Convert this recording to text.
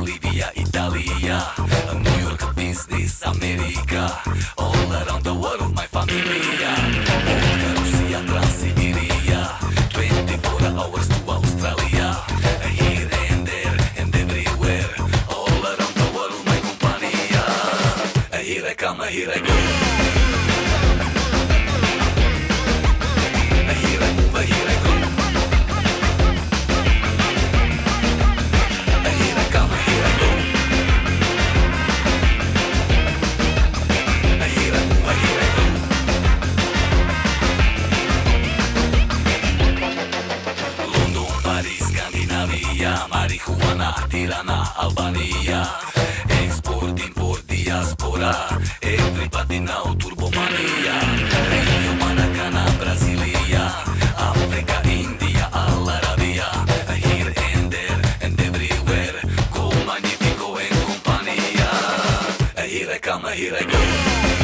Bolivia, Italia, New York, business, America, all around the world, my familia. Vodka, Russia, Transsiberia, 24 hours to Australia, here and there and everywhere, all around the world, my compania. Here I come, here I go. Here I move, here I go. Here I come, here I go. Here I move, here I go. London, Paris, Scandinavia, marijuana, Tirana, Albania, export, import, diaspora, everybody now turbomania. Rio, Maracana, Brasilia, Africa, India, Al Arabia, here and there and everywhere, go magnifico and compania. Here I come, here I go.